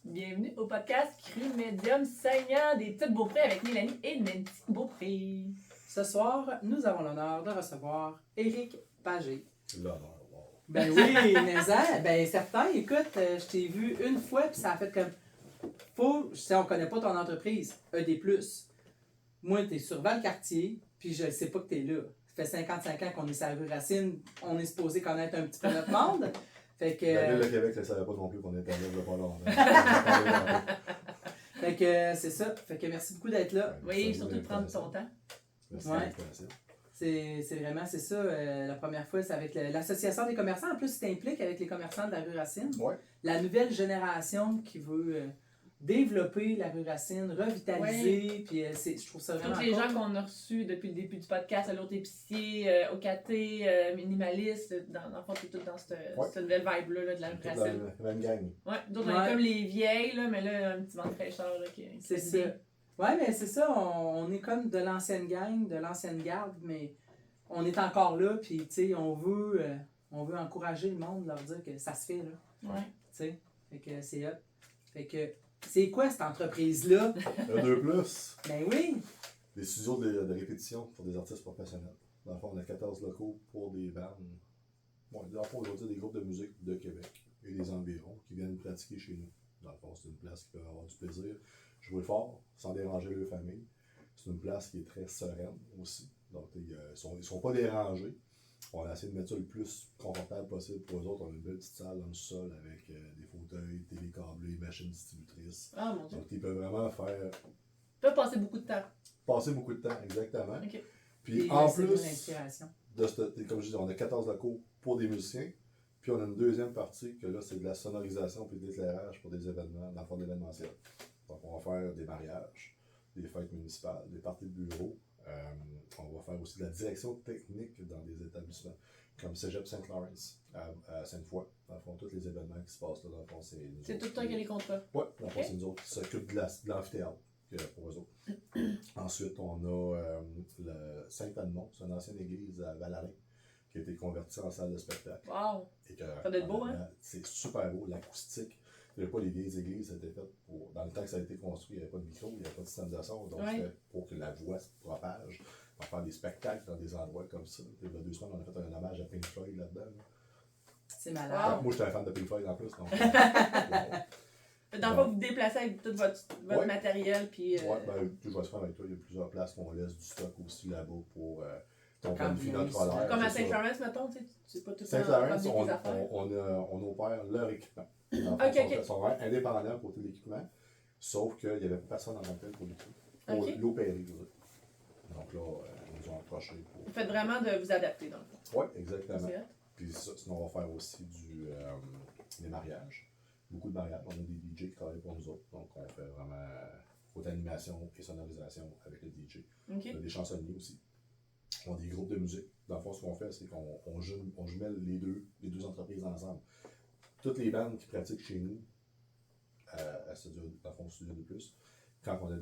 Bienvenue au podcast Crime Médium saignant des petites Beaupré avec Mélanie et Nancy Beaupré. Ce soir, nous avons l'honneur de recevoir Éric Pagé. L'honneur, wow. Ben oui, mais ça, ben certain, écoute, je t'ai vu une fois puis ça a fait comme... on connaît pas ton entreprise, ED+. Moi, t'es sur Valcartier, puis je sais pas que t'es là. Ça fait 55 ans qu'on est sur la rue Racine, on est supposé connaître un petit peu notre monde. Fait que... La Ville de Québec ne savait pas non plus qu'on était là, il y a pas longtemps. Fait que c'est ça. Fait que merci beaucoup d'être là. Oui, surtout de prendre ton temps. Merci Ouais. de l'invitation. C'est vraiment, c'est ça. La première fois, c'est avec l'Association des commerçants. En plus, tu t'impliques avec les commerçants de la rue Racine. Ouais. La nouvelle génération qui veut développer la rue Racine, revitaliser. Puis je trouve ça vraiment Tous les cool. gens qu'on a reçus depuis le début du podcast, l'autre épicier, OKT, minimaliste, dans le fond, c'est tout dans cette nouvelle vibe-là là, de la Toute Racine. la même gang. Ouais, d'autres, on est Ouais. comme les vieilles, là, mais là, un petit vent de fraîcheur là, qui C'est qui ça. vient. Ouais, mais c'est ça. On est comme de l'ancienne gang, de l'ancienne garde, mais on est encore là. Puis, tu sais, on veut encourager le monde, leur dire que ça se fait, là. Ouais. Tu sais, fait que c'est hot. Fait que, c'est quoi cette entreprise-là? E2+, Ben oui! des studios de répétition pour des artistes professionnels. Dans le fond, on a 14 locaux pour des bandes. Bon, dans le fond, on va dire des groupes de musique de Québec et des environs qui viennent pratiquer chez nous. Dans le fond, c'est une place qui peut avoir du plaisir, jouer fort, sans déranger leur famille. C'est une place qui est très sereine aussi. Donc, ils sont pas dérangés. On a essayé de mettre ça le plus confortable possible pour eux autres. On a une belle petite salle dans le sol avec des fauteuils, télécâblés, machines distributrices. Ah mon Dieu. Donc, ils peuvent vraiment faire Tu peux passer beaucoup de temps. passer beaucoup de temps, exactement. Ok. Puis Et en c'est de plus, l'inspiration. comme je dis, on a 14 locaux pour des musiciens. Puis on a une deuxième partie que là, c'est de la sonorisation puis de l'éclairage pour des événements, dans le fond d'événementiel. Donc on va faire des mariages, des fêtes municipales, des parties de bureau. On va faire aussi de la direction technique dans des établissements, comme Cégep Saint-Laurence, à Sainte-Foy. Dans le fond, tous les événements qui se passent là, dans le fond, c'est nous C'est autres tout le temps qu'il y a les contrats. Oui, dans le fond, Ok. c'est nous autres qui s'occupent de l'amphithéâtre pour eux autres. Ensuite, on a le Saint-Edmond, c'est une ancienne église à Valarin, qui a été convertie en salle de spectacle. Wow. Et que, Ça doit être beau, hein? C'est super beau, l'acoustique. Il n'y avait pas les vieilles églises, c'était fait pour. Dans le temps que ça a été construit, il n'y avait pas de micro, il n'y avait pas de système de son, donc Ouais. c'était pour que la voix se propage. On va faire des spectacles dans des endroits comme ça. Il y a 2 semaines, on a fait un hommage à Pink Floyd là-dedans. Là. C'est malade. Wow. Moi, j'étais un fan de Pink Floyd en plus. Donc, Dans le fond, vous vous déplacez avec tout votre Ouais. matériel, puis... ouais, ben, je vais se faire avec toi. Il y a plusieurs places qu'on laisse du stock aussi là-bas pour ton Quand planifier vous notre voulez, horaire. Comme à c'est ça. Saint-Laurence, mettons, tu sais, c'est pas tout le temps Saint-Laurence, ramener tes affaires. on opère leur équipement. Dans le fond, Ok, ok. Ils sont vraiment indépendants côté de l'équipement, sauf qu'il n'y avait personne en tant que tel pour l'équipe. Pour Ok. l'opérer, je veux dire. Donc là, ils nous ont approché pour. Vous faites vraiment de vous adapter, dans le fond. Oui, exactement. C'est hot. Puis ça, sinon, on va faire aussi des mariages. Beaucoup de mariages. On a des DJ qui travaillent pour nous autres. Donc, on fait vraiment côté animation et sonorisation avec le DJ. OK. On a des chansonniers aussi. On a des groupes de musique. Dans le fond, ce qu'on fait, c'est qu'on jumelle les deux entreprises ensemble. Toutes les bandes qui pratiquent chez nous, à Studio, dans le fond, Studio de Plus, quand on a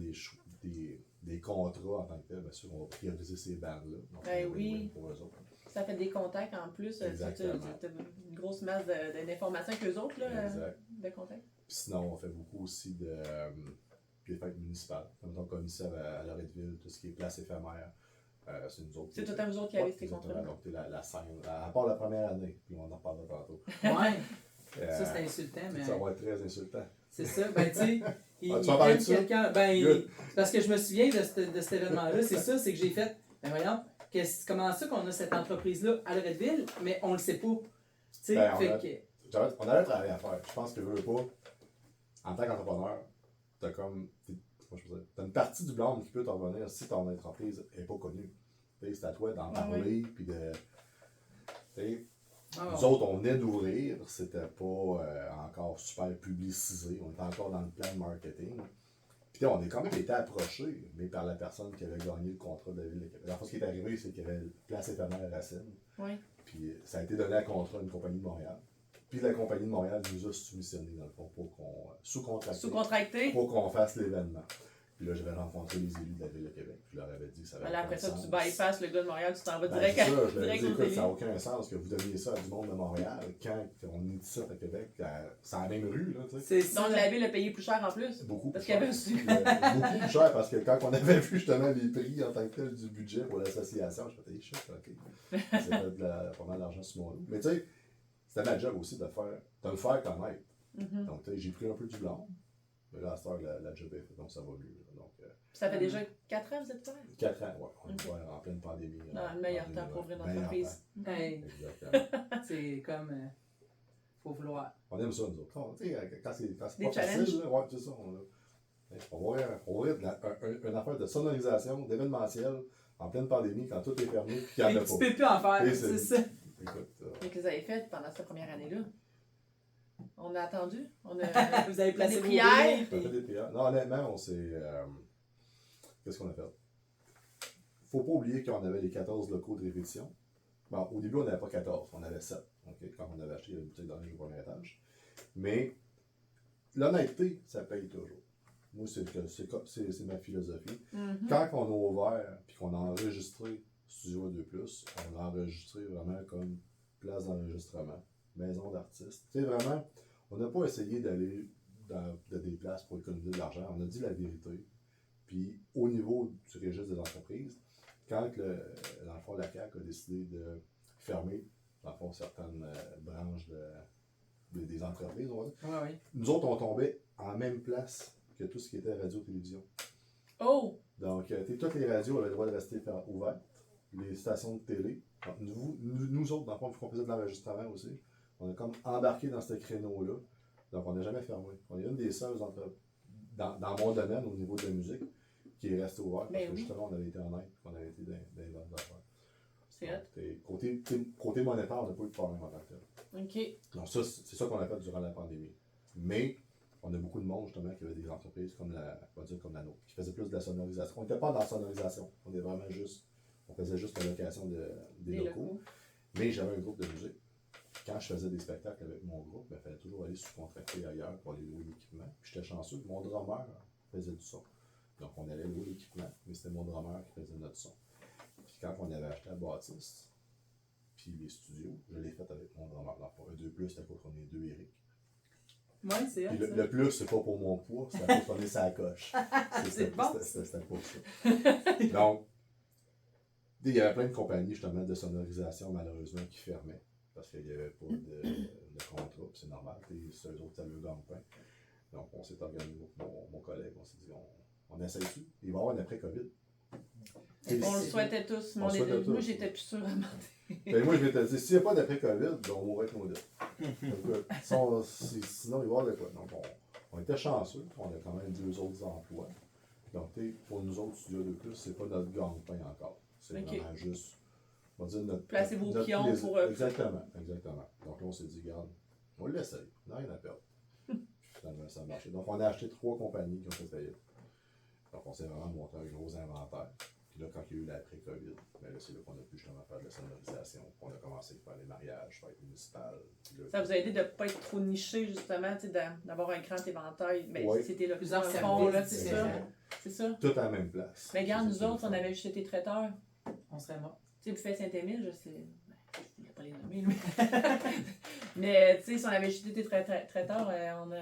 des contrats en tant que tel, bien sûr, on va prioriser ces bandes-là. Donc, Ben on va oui. win-win pour eux autres. Ça fait des contacts en plus. Tu Exactement. as une grosse masse d'informations qu'eux autres, là, Exact. de contacts. Puis sinon, on fait beaucoup aussi des fêtes municipales. Comme ici à Loretteville, tout ce qui est place éphémère, c'est nous autres. C'est tout à vous autres qui avez ces exactement. contrats-là. Donc, la scène, à part la première année, puis on en reparlera tantôt. Ouais. Euh, Ça, c'est insultant, mais. Ça va être très insultant. C'est ça. Ben, tu sais, il Ah, tu vas parler prennent de ça? quelqu'un. Ben, Good. parce que je me souviens de cet événement-là, c'est ça, c'est que j'ai fait. Ben, voyons, comment ça qu'on a cette entreprise-là à Loretteville, mais on le sait pas. Tu sais, Ben, fait on a- que. On a un travail à faire. Je pense que veux pas, en tant qu'entrepreneur, t'as une partie du blâme qui peut t'en revenir si ton entreprise n'est pas connue. Tu sais, c'est à toi d'en parler, puis de. Tu sais, Ah, nous autres, on venait d'ouvrir, c'était pas encore super publicisé, on était encore dans le plan de marketing. Puis on est quand même été approché, mais par la personne qui avait gagné le contrat de la Ville de Québec. La fois, ce qui est arrivé, c'est qu'il y avait Place éphémère Racine. Oui. Puis ça a été donné à contrat à une compagnie de Montréal. Puis la compagnie de Montréal nous a soumissionné, dans le fond, pour qu'on sous-contracté, Sous-contracté. pour qu'on fasse l'événement. Puis là, j'avais rencontré les élus de la Ville de Québec. Puis je leur avais dit que ça avait Voilà, après aucun ça, sens. tu bypasses le gars de Montréal, tu t'en vas Ben, direct, c'est ça, je leur ai direct dit, au écoute, télé. ça n'a aucun sens que vous donniez ça à du monde de Montréal quand on est ici à Québec. C'est la même rue, là, tu sais. C'est ça. Donc la ville a payé plus cher en plus. Beaucoup Parce plus qu'il y avait cher. aussi. Beaucoup plus cher parce que quand on avait vu justement les prix en tant que tel du budget pour l'association, je me disais, shit, ok. Ça fait pas mal d'argent sur mon dos. Mais tu sais, c'était ma job aussi de le faire connaître. Mhm. Donc, tu sais, j'ai pris un peu du blanc. Mais là, à cette heure, la job est faite, donc ça va mieux. Donc, Ça fait déjà 4 ans que vous êtes ouvert? 4 ans, ouais. On est Ok. ouvert en pleine pandémie. Dans le meilleur en temps pour ouvrir une 2020. entreprise. Meilleur Hey, temps. Exactement. c'est comme. Faut vouloir. On aime ça, nous autres. Tu sais, quand c'est Des pas challenges. facile, là, ouais, c'est ça. On va ouvrir une affaire de sonorisation, d'événementiel, en pleine pandémie, quand tout est fermé, puis qu'il n'y en a Tu pas. peux plus en faire, Et c'est ça. Écoute, Qu'est-ce que vous avez fait pendant cette première année-là? On a attendu. On a Vous avez placé des vos prières. billes, on a fait puis- des prières. Non, honnêtement, on s'est. Qu'est-ce qu'on a fait? Faut pas oublier qu'on avait les 14 locaux de répétition. Bon, au début, on n'avait pas 14, on avait 7. Okay, quand on avait acheté la boutique dans le premier étage. Mais l'honnêteté, ça paye toujours. Moi, c'est ma philosophie. Mhm. Quand on a ouvert et qu'on a enregistré Studio 2+, on l'a enregistré vraiment comme place d'enregistrement, maison d'artiste. Tu sais, vraiment, on n'a pas essayé d'aller dans des places pour économiser de l'argent. On a dit la vérité. Puis, au niveau du registre des entreprises, quand dans le fond, la CAQ a décidé de fermer, dans le fond, certaines branches des entreprises, on va dire, Ouais, ouais. nous autres, on tombait en même place que tout ce qui était radio-télévision. Oh! Donc, toutes les radios avaient le droit de rester ouvertes, les stations de télé. Donc, nous autres, dans le fond, vu qu'on faisait de l'enregistrement aussi, on a comme embarqué dans ce créneau-là. Donc, on n'a jamais fermé. On est une des seules dans mon domaine, au niveau de la musique, qui est restée ouverte, parce Ben que oui. justement, on avait été honnête, on avait été dans les bonnes affaires. C'est hot. Donc, côté monétaire, on n'a pas eu de problème en tant que tel. OK. Donc, ça, c'est ça qu'on a fait durant la pandémie. Mais, on a beaucoup de monde, justement, qui avait des entreprises comme comme la nôtre, qui faisaient plus de la sonorisation. On n'était pas dans la sonorisation. On faisait juste la location des locaux. Mais j'avais un groupe de musique. Quand je faisais des spectacles avec mon groupe, il fallait toujours aller sous-contracter ailleurs pour aller louer l'équipement. Puis j'étais chanceux, mon drummer faisait du son. Donc, on allait louer l'équipement, mais c'était mon drummer qui faisait notre son. Puis quand on avait acheté la bâtisse, puis les studios, je l'ai fait avec mon drummer. Donc, un 2+, c'était pour qu'on est 2 Eric. Ouais, c'est Puis hot, ça. le plus, c'est pas pour mon poids, c'est à cause qu'on est sur la coche. C'est bon, C'était pour ça. Donc, il y avait plein de compagnies, justement, de sonorisation, malheureusement, qui fermaient. Parce qu'il n'y avait pas de contrat, puis c'est normal. C'est eux autres, ça le gagne-pain. Donc, on s'est organisé, mon collègue, on s'est dit, on essaye-tu? Il va y avoir un après-COVID. On le souhaitait tous. On le souhaitait tous. Moi, j'étais plus sûre à mentir. Ben, moi, je m'étais dit, s'il n'y a pas d'après-COVID, ben, on mourrait avec nos dettes. Sinon, il va y avoir de quoi. Donc, on était chanceux. On a quand même 2 autres emplois. Donc, pour nous autres, Studio 2+, c'est pas notre gagne-pain encore. C'est Ok. vraiment juste, on va dire, notre... Placez vos notre pions plaisir. pour... Exactement. Donc là, on s'est dit, regarde, on l'essaye. On n'a rien à perdre. Puis finalement, ça a marché. Donc, on a acheté 3 compagnies qui ont fait faillite. Donc, on s'est vraiment monté un gros inventaire. Puis là, quand il y a eu l'après-COVID, ben là, c'est là qu'on a pu justement faire de la sonorisation. On a commencé à faire les mariages, fêtes municipales. Là, Ça vous a aidé de ne pas être trop niché, justement, d'avoir un grand éventail. Mais Ouais. c'était là Plusieurs fond, là, services c'est différents. ça. C'est ça. tout à la même place. Mais regarde, C'est nous ça, autres, on avait juste été traiteurs. On serait mort. Tu sais, Buffet Saint-Émile, je sais. Je ne vais pas les nommer, mais tu sais, si on avait juste été traiteurs, on a.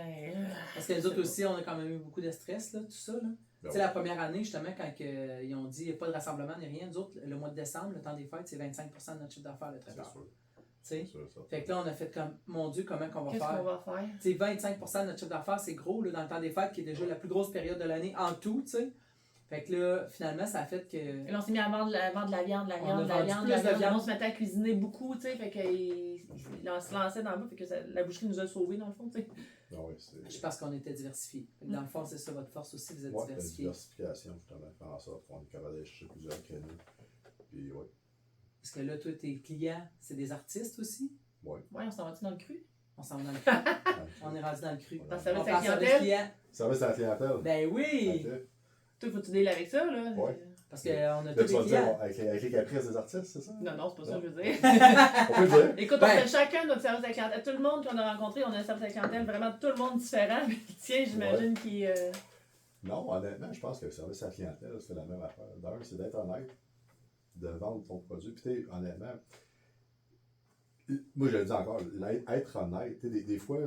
Parce que les autres aussi, on a quand même eu beaucoup de stress, là, tout ça. Là. Ben Tu sais, la première année, justement, quand ils ont dit qu'il n'y a pas de rassemblement ni rien, nous autres, le mois de décembre, le temps des fêtes, c'est 25% de notre chiffre d'affaires, le C'est traiteur. sûr. Tu sais? C'est sûr, ça. Fait que là, on a fait comme, mon Dieu, comment qu'on va Qu'est-ce faire? qu'on va faire? Tu sais, 25% de notre chiffre d'affaires, c'est gros, là, dans le temps des fêtes, qui est déjà la plus grosse période de l'année en tout, tu sais. Fait que là, finalement, ça a fait que... Et là, on s'est mis à vendre de la viande, On a vendu plus de viande. On se mettait à cuisiner beaucoup, tu sais, fait qu'on se lançait dans le bout, fait que la boucherie nous a sauvés, dans le fond, tu sais. Ah oui, c'est. Je pense qu'on était diversifiés. Fait que dans le fond, c'est ça votre force aussi, vous êtes Ouais, la diversifiés. diversification, justement, faire en sorte qu'on est capable d'aller chercher plusieurs créneaux. Puis, ouais. Parce que là, toi, tes clients, c'est des artistes aussi. Ouais, on s'en va-tu dans le cru? On s'en va dans le cru. On est rendu dans le cru. On Dans le a- service On à la passe service clientèle? client. Service à la clientèle. Ben oui! Ok. Toi, faut-tu dealer avec ça, là? Ouais. Parce qu'on a Là, tous tu vas les dire clients. avec les caprices des artistes, c'est ça? Non, non, c'est pas ça que je veux dire. On peut le dire. Écoute, Ben. on fait chacun notre service à la clientèle. Tout le monde qu'on a rencontré, on a un service à la clientèle, vraiment tout le monde différent. Mais le tien, j'imagine, qui. Non, honnêtement, je pense que le service à la clientèle, c'est la même affaire. D'un, c'est d'être honnête, de vendre ton produit. Puis, tu sais, honnêtement, moi, je le dis encore, être honnête, tu sais, des fois,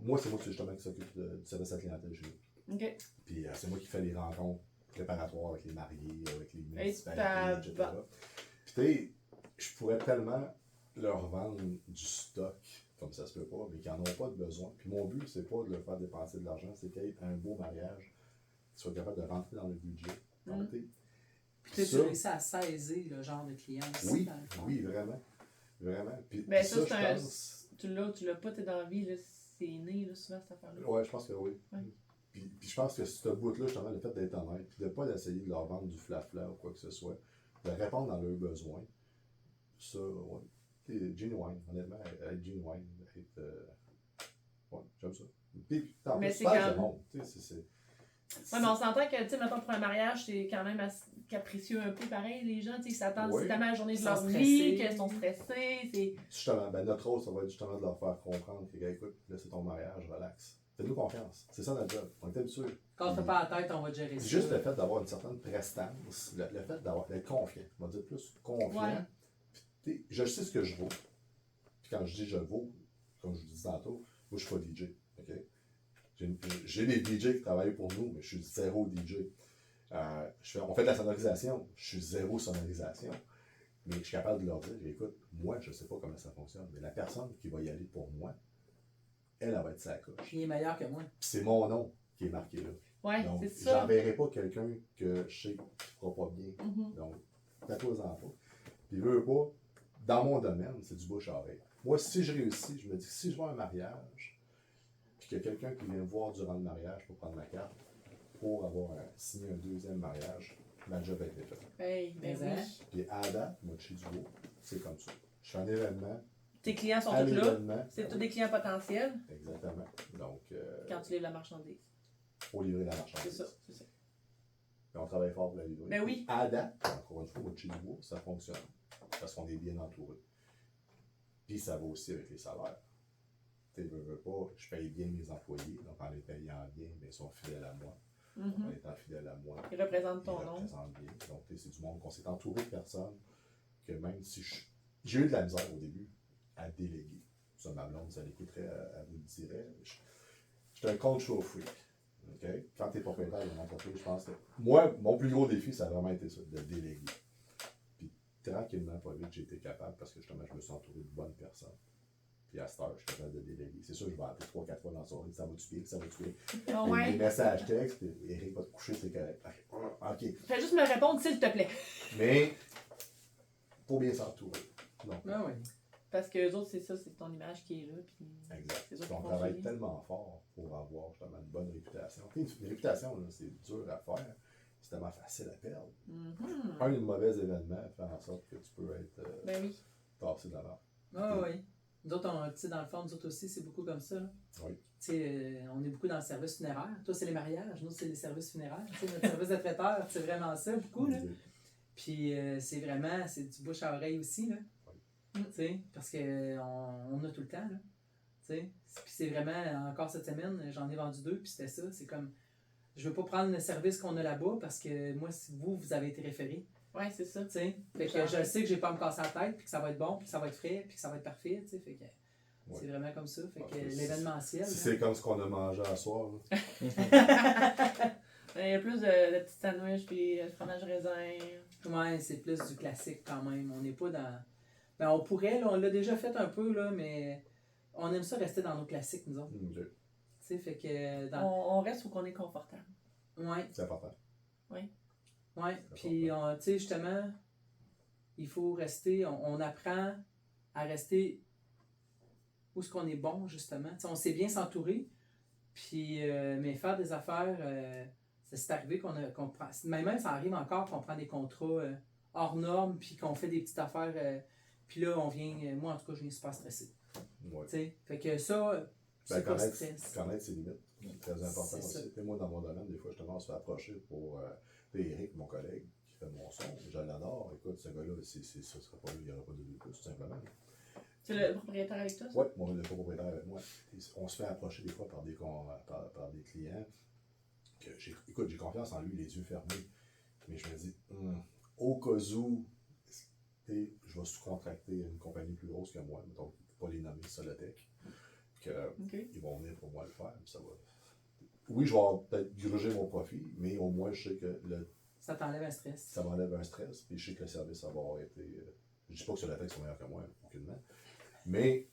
moi, c'est moi justement qui s'occupe du service à la clientèle chez nous. OK. Puis, c'est moi qui fais les rencontres préparatoires avec les mariés, avec les Et municipalités, etc. Puis, tu sais, je pourrais tellement leur vendre du stock, comme ça se peut pas, mais qui n'en ont pas de besoin. Puis, mon but, c'est pas de leur faire dépenser de l'argent, c'est qu'il y ait un beau mariage, qu'ils soient capables de rentrer dans le budget. Donc, Puis tu réussis à saisir le genre de client aussi, oui, dans le fond. oui, vraiment. Vraiment. Puis, Ben, puis ça, je pense... tu l'as pas, t'es dans la vie, là, c'est né, là, souvent, cette affaire-là. Ouais, je pense que oui. Ouais. Puis je pense que ce bout-là, justement, le fait d'être honnête, puis de ne pas essayer de leur vendre du flafla ou quoi que ce soit, de répondre dans leurs besoins, ça, ouais. C'est genuine, honnêtement, être genuine, être. Ouais, j'aime ça. Puis, Mais c'est pas quand le monde, tu sais, c'est. Ouais, mais on s'entend que, tu sais, mettons, pour un mariage, c'est quand même capricieux un peu pareil. Les gens, tu sais, ils s'attendent Oui. c'est tellement à la journée de Ils leur sont vie, stressés. qu'ils sont stressés. C'est... Justement, ben, notre rôle, ça va être justement de leur faire comprendre que, écoute, là, c'est ton mariage, relax. Fais-nous confiance. C'est ça notre job. On est habitué. Quand t'as pas la tête, on va te gérer ça. C'est juste le fait d'avoir une certaine prestance, le fait d'être confiant. On va dire plus confiant. Ouais. Puis, je sais ce que je vaux. Puis quand je dis je vaux, comme je vous disais tantôt, moi je suis pas DJ. Okay? J'ai des DJ qui travaillent pour nous, mais je suis zéro DJ. On fait de la sonorisation, je suis zéro sonorisation. Mais je suis capable de leur dire, écoute, moi je sais pas comment ça fonctionne, mais la personne qui va y aller pour moi, elle va être sa coche. Il est meilleur que moi. Puis c'est mon nom qui est marqué là. Ouais, Donc, c'est ça. j'enverrai pas quelqu'un que je sais qui fera pas bien. Mhm. Donc, tatouez-en pas. Puis, veux pas, dans mon domaine, c'est du bouche à oreille. Moi, si je réussis, je me dis que si je vois un mariage, puis qu'il y a quelqu'un qui vient me voir durant le mariage pour prendre ma carte, pour avoir signé un deuxième mariage, ma job a été faite. Hey, ben Mais, oui. Puis, à la date, moi, chez Dubo, c'est comme ça. Je fais un événement. Tes clients sont À tous là. l'événement. C'est tous des clients potentiels Exactement. Donc, quand tu livres la marchandise. pour livrer la C'est marchandise. ça, c'est ça. Mais on travaille fort pour la livrer. Ben oui. À date, encore une fois, au chez Dubois, ça fonctionne. Parce qu'on est bien entouré. Puis ça va aussi avec les salaires. Tu sais, veux pas, je paye bien mes employés, donc en les payant bien, bien, ils sont fidèles à moi. Mhm. En étant fidèles à moi, Ils représentent ils ton nom. représentent bien. Donc, tu sais, c'est du monde qu'on s'est entouré de personnes que même si j'ai eu de la misère au début à déléguer. Ça, ma blonde, ça l'écouterait, elle vous le dirait. Je suis un control freak. Okay? Quand tu es propriétaire d'une entreprise, je pense que. Moi, mon plus gros défi, ça a vraiment été ça, de déléguer. Puis tranquillement, pas vite, j'ai été capable parce que justement, je me suis entouré de bonnes personnes. Puis à cette heure, je suis capable de déléguer. C'est sûr, je vais appeler 3-4 fois dans la soirée, ça va-tu bien, ça va-tu bien. Ah Des ouais. messages textes, puis Eric va te coucher, c'est correct. OK. Fais juste me répondre s'il te plaît. Mais, faut bien s'entourer. Donc, Ah oui. Parce que eux autres, c'est ça, c'est ton image qui est là. Puis exact. c'est eux qui On font travaille suivre. tellement fort pour avoir justement une bonne réputation. Tu sais, une réputation, là, c'est dur à faire. C'est tellement facile à perdre. Mhm. Un mauvais événement fait en sorte que tu peux être Ben oui. tassé de la barre. Ah oui. Nous autres, tu sais, dans le fond, nous autres aussi, c'est beaucoup comme ça. Là. Oui. Tu sais, on est beaucoup dans le service funéraire. Toi, c'est les mariages. Nous, c'est les services funéraires. Tu sais, notre service de traiteur, c'est vraiment ça, beaucoup. Là. Puis c'est vraiment, c'est du bouche à oreille aussi. Là. Tu sais, parce qu'on a tout le temps. Là. Tu sais. Puis c'est vraiment, encore cette semaine, j'en ai vendu 2, puis c'était ça. C'est comme, je veux pas prendre le service qu'on a là-bas parce que moi, si vous avez été référé. Ouais, c'est ça. Tu sais, fait que je sais que j'ai pas à me casser la tête, puis que ça va être bon, puis que ça va être frais, puis que ça va être parfait, tu sais, fait que c'est vraiment comme ça, fait que l'événementiel. Si c'est comme ce qu'on a mangé à soir, là. Il y a plus de petits sandwichs puis fromage raisin. Ouais, c'est plus du classique quand même, on n'est pas dans... Ben on pourrait, là, on l'a déjà fait un peu, là, mais on aime ça rester dans nos classiques, nous autres. Ok. Tu sais, fait que dans... On reste où qu'on est confortable. Ouais, C'est important. ouais, puis tu sais, justement, il faut rester, on apprend à rester où est-ce qu'on est bon, justement. Tu sais, on sait bien s'entourer, puis, mais faire des affaires, c'est arrivé qu'on prend, même ça arrive encore qu'on prend des contrats hors normes, puis qu'on fait des petites affaires, puis là, on vient, moi en tout cas, je viens super stressé. Ouais. Tu sais, fait que ça, c'est pas connaître, stress. connaître ses limites, c'est très important C'est ça. aussi. Et moi, dans mon domaine, des fois, justement, on se fait approcher pour. Eric, mon collègue, qui fait mon son, je l'adore. Écoute, ce gars-là, ça sera pas lui, il n'y aura pas de plus, tout simplement. C'est le propriétaire avec toi? ça? Oui, moi, le propriétaire avec moi. On se fait approcher des fois par des clients écoute, j'ai confiance en lui, les yeux fermés. Mais je me dis, au cas où, je vais sous-contracter une compagnie plus grosse que moi, donc pas les nommer Solotech, ils vont venir pour moi le faire. Ça va. Oui, je vais peut-être gruger mon profit, mais au moins je sais que ça t'enlève un stress. Ça m'enlève un stress, puis je sais que le service va avoir été. Je dis pas que Solotech sont meilleurs que moi, aucunement. Mais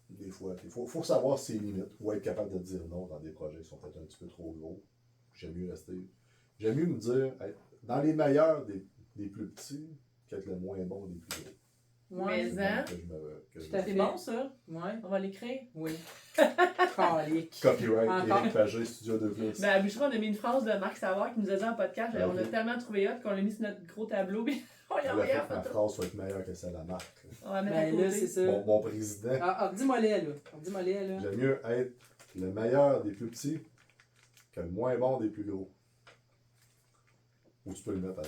des fois, il faut savoir ses limites ou être capable de dire non dans des projets qui sont peut-être un petit peu trop gros. J'aime mieux me dire être dans les meilleurs des plus petits qu'être le moins bon des plus gros. Mais c'est bon ça? Ouais. On va l'écrire? Oui. Calique. Copyright, Éric Pagé, Studio 2+. Ben, à Bûcheron, on a mis une phrase de Marc Savard qui nous a dit en podcast. On a tellement trouvé hot qu'on l'a mis sur notre gros tableau. Puis on y a envoyé la La photo. phrase va être meilleure que celle de la marque. On va mettre à côté. Là, c'est ça. Mon président. Dis-moi les là. J'aime mieux être le meilleur des plus petits que le moins bon des plus gros. Ou tu peux le mettre